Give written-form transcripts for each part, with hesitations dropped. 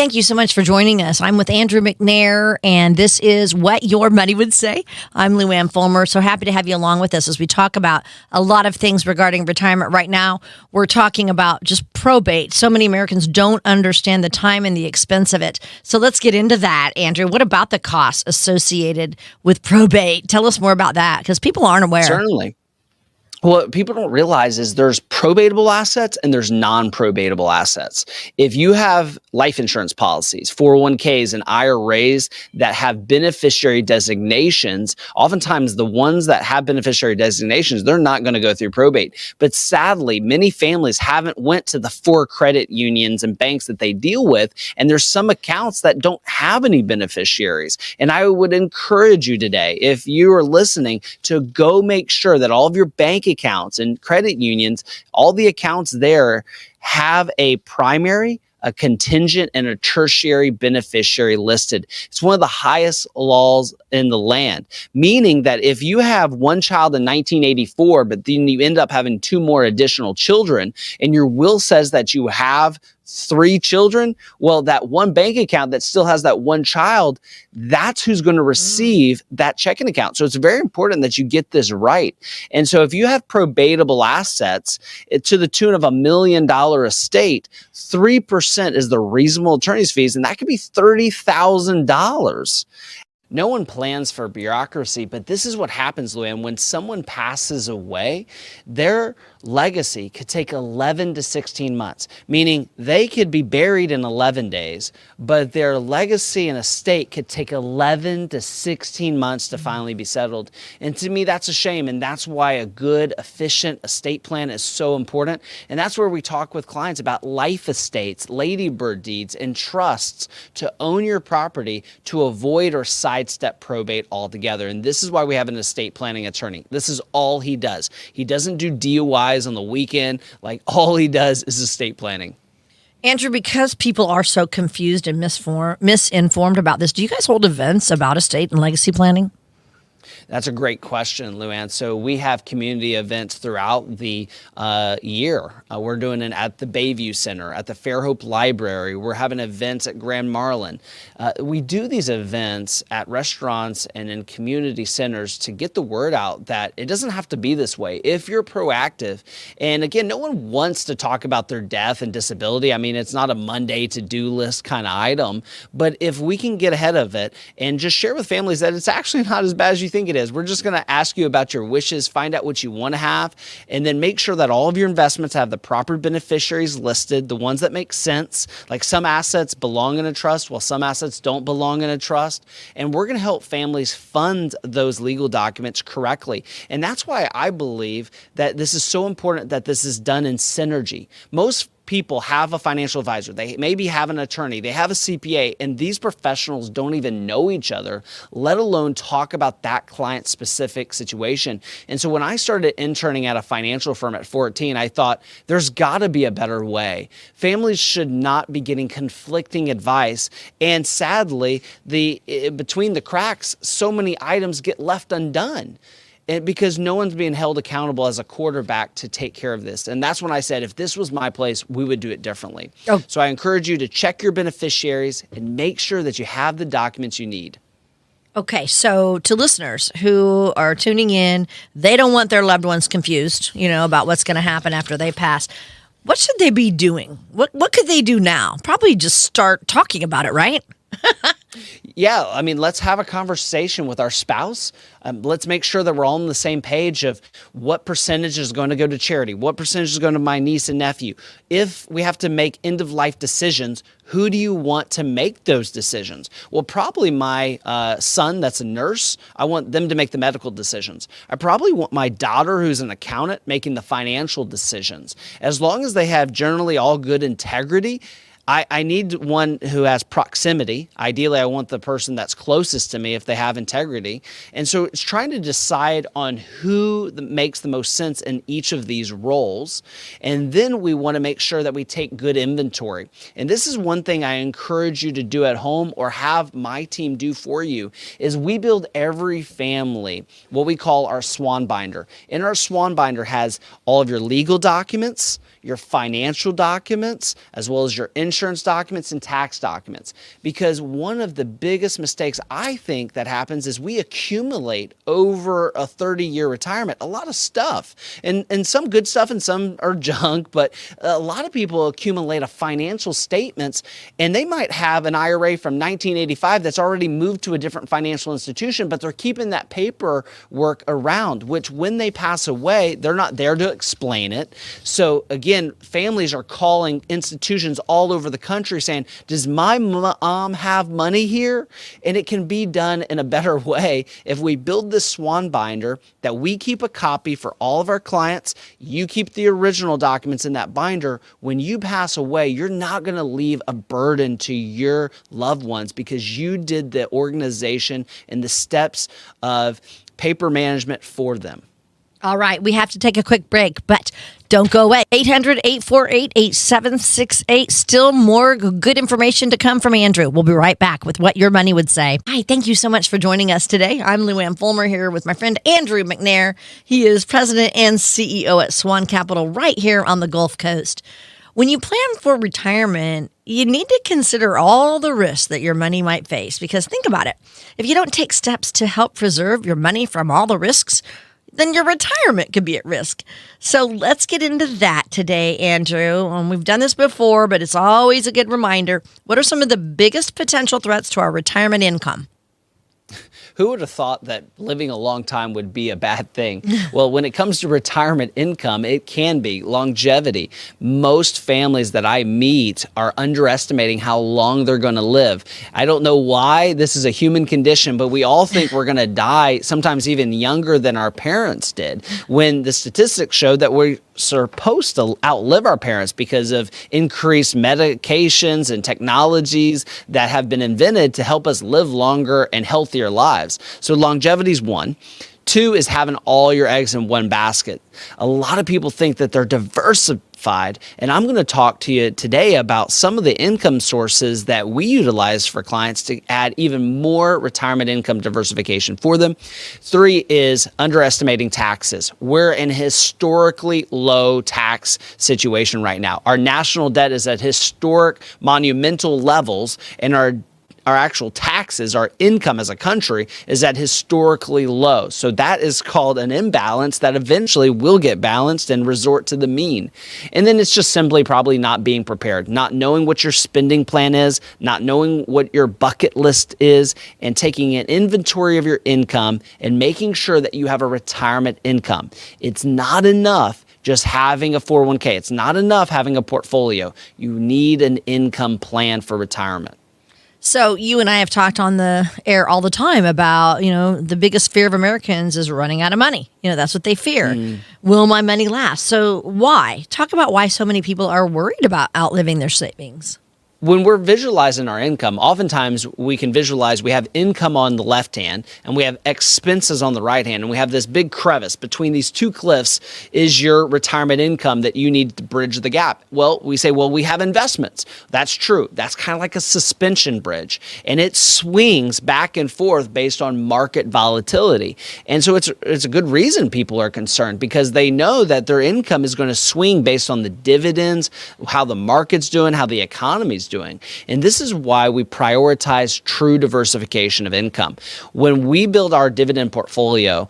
Thank you so much for joining us. I'm with Andrew McNair, and this is What Your Money Would Say. I'm Lou Ann Fulmer. So happy to have you along with us as we talk about a lot of things regarding retirement. Right now, we're talking about just probate. So many Americans don't understand the time and the expense of it. So let's get into that, Andrew. What about the costs associated with probate? Tell us more about that, because people aren't aware. Certainly. What people don't realize is there's probatable assets and there's non-probatable assets. If you have life insurance policies, 401ks, and IRAs that have beneficiary designations, oftentimes the ones that have beneficiary designations, they're not going to go through probate. But sadly, many families haven't went to the 4 credit unions and banks that they deal with, and there's some accounts that don't have any beneficiaries. And I would encourage you today, if you are listening, to go make sure that all of your bank accounts and credit unions, all the accounts there have a primary, a contingent, and a tertiary beneficiary listed. It's one of the highest laws in the land, meaning that if you have one child in 1984, but then you end up having 2 more additional children, and your will says that you have 3 children, well, that one bank account that still has that one child, that's who's going to receive that checking account. So it's very important that you get this right. And so if you have probatable assets to the tune of $1 million estate, 3% is the reasonable attorney's fees, and that could be $30,000. No one plans for bureaucracy, but this is what happens, Luann. When someone passes away, their legacy could take 11 to 16 months, meaning they could be buried in 11 days, but their legacy and estate could take 11 to 16 months to finally be settled. And to me, that's a shame. And that's why a good, efficient estate plan is so important. And that's where we talk with clients about life estates, ladybird deeds, and trusts to own your property to avoid or sidestep probate altogether. And this is why we have an estate planning attorney. This is all he does. He doesn't do DUIs on the weekend. Like, all he does is estate planning. Andrew, because people are so confused and misinformed about this, do you guys hold events about estate and legacy planning? That's a great question, Luann. So we have community events throughout the year. We're doing it at the Bayview Center, at the Fairhope Library. We're having events at Grand Marlin. We do these events at restaurants and in community centers to get the word out that it doesn't have to be this way if you're proactive. And again, no one wants to talk about their death and disability. I mean, it's not a Monday to-do list kind of item. But if we can get ahead of it and just share with families that it's actually not as bad as you think it is. We're just going to ask you about your wishes, find out what you want to have, and then make sure that all of your investments have the proper beneficiaries listed, the ones that make sense. Like, some assets belong in a trust while some assets don't belong in a trust. And we're going to help families fund those legal documents correctly. And that's why I believe that this is so important that this is done in synergy. Most people have a financial advisor. They maybe have an attorney. They have a CPA, and these professionals don't even know each other, let alone talk about that client-specific situation. And so when I started interning at a financial firm at 14, I thought there's got to be a better way. Families should not be getting conflicting advice. And sadly, between the cracks, so many items get left undone. Because no one's being held accountable as a quarterback to take care of this. And that's when I said, if this was my place, we would do it differently. Oh. So I encourage you to check your beneficiaries and make sure that you have the documents you need. Okay, so to listeners who are tuning in, they don't want their loved ones confused, about what's going to happen after they pass. What should they be doing? What could they do now? Probably just start talking about it, right? Yeah, I mean, let's have a conversation with our spouse. Let's make sure that we're all on the same page of what percentage is going to go to charity, what percentage is going to my niece and nephew. If we have to make end-of-life decisions, who do you want to make those decisions? Well, probably my son that's a nurse. I want them to make the medical decisions. I probably want my daughter, who's an accountant, making the financial decisions. As long as they have generally all good integrity, I need one who has proximity. Ideally, I want the person that's closest to me if they have integrity. And so it's trying to decide on who makes the most sense in each of these roles. And then we want to make sure that we take good inventory. And this is one thing I encourage you to do at home or have my team do for you, is we build every family what we call our swan binder. And our swan binder has all of your legal documents, your financial documents, as well as your insurance documents and tax documents. Because one of the biggest mistakes I think that happens is we accumulate over a 30-year retirement a lot of stuff, and some good stuff and some are junk, but a lot of people accumulate a financial statements, and they might have an IRA from 1985 that's already moved to a different financial institution, but they're keeping that paperwork around, which when they pass away, they're not there to explain it. So again, families are calling institutions all over the country saying, does my mom have money here? And it can be done in a better way if we build this swan binder that we keep a copy for all of our clients. You keep the original documents in that binder. When you pass away, you're not going to leave a burden to your loved ones because you did the organization and the steps of paper management for them. All right, we have to take a quick break, but don't go away. 800-848-8768. Still more good information to come from Andrew. We'll be right back with What Your Money Would Say. Hi, thank you so much for joining us today. I'm Lou Ann Fulmer here with my friend Andrew McNair. He is president and CEO at Swan Capital right here on the Gulf Coast. When you plan for retirement, you need to consider all the risks that your money might face, because think about it. If you don't take steps to help preserve your money from all the risks, then your retirement could be at risk. So let's get into that today, Andrew. We've done this before, but it's always a good reminder. What are some of the biggest potential threats to our retirement income? Who would have thought that living a long time would be a bad thing? Well, when it comes to retirement income, it can be longevity. Most families that I meet are underestimating how long they're going to live. I don't know why. This is a human condition, but we all think we're going to die, sometimes even younger than our parents did, when the statistics show that we're supposed to outlive our parents because of increased medications and technologies that have been invented to help us live longer and healthier lives. So longevity is one. Two is having all your eggs in one basket. A lot of people think that they're diversified, and I'm going to talk to you today about some of the income sources that we utilize for clients to add even more retirement income diversification for them. Three is underestimating taxes. We're in a historically low tax situation right now. Our national debt is at historic monumental levels, and our actual taxes, our income as a country is at historically low. So that is called an imbalance that eventually will get balanced and resort to the mean. And then it's just simply probably not being prepared, not knowing what your spending plan is, not knowing what your bucket list is, and taking an inventory of your income and making sure that you have a retirement income. It's not enough just having a 401k. It's not enough having a portfolio. You need an income plan for retirement. So you and I have talked on the air all the time about, the biggest fear of Americans is running out of money. That's what they fear. Will my money last? So why? Talk about why so many people are worried about outliving their savings. When we're visualizing our income, oftentimes we can visualize we have income on the left hand and we have expenses on the right hand, and we have this big crevice. Between these two cliffs is your retirement income that you need to bridge the gap. Well, we say, we have investments. That's true. That's kind of like a suspension bridge, and it swings back and forth based on market volatility. And so it's a good reason people are concerned, because they know that their income is going to swing based on the dividends, how the market's doing, how the economy's doing. And this is why we prioritize true diversification of income. When we build our dividend portfolio,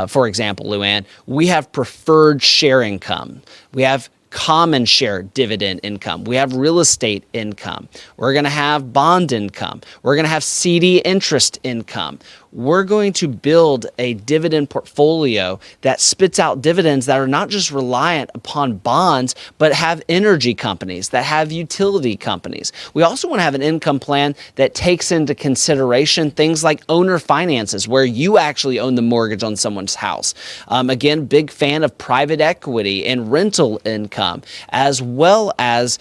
for example, Luann, we have preferred share income. We have common share dividend income. We have real estate income. We're going to have bond income. We're going to have CD interest income. We're going to build a dividend portfolio that spits out dividends that are not just reliant upon bonds, but have energy companies, that have utility companies. We also want to have an income plan that takes into consideration things like owner finances, where you actually own the mortgage on someone's house. Again, big fan of private equity and rental income, as well as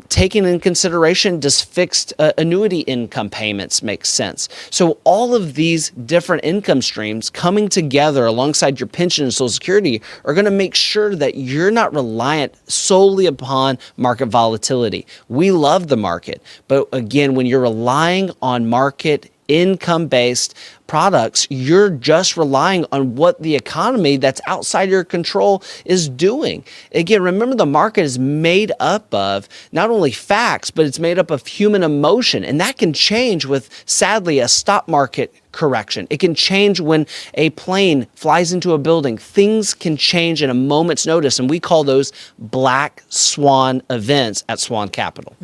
taking in consideration, does fixed annuity income payments make sense? So all of these different income streams coming together alongside your pension and Social Security are going to make sure that you're not reliant solely upon market volatility. We love the market, but again, when you're relying on market income-based products, you're just relying on what the economy that's outside your control is doing. Again, remember the market is made up of not only facts, but it's made up of human emotion. And that can change with, sadly, a stock market correction. It can change when a plane flies into a building. Things can change in a moment's notice, and we call those black swan events at Swan Capital.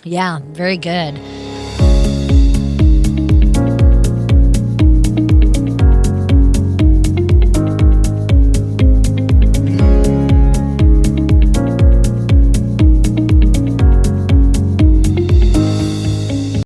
Yeah, very good.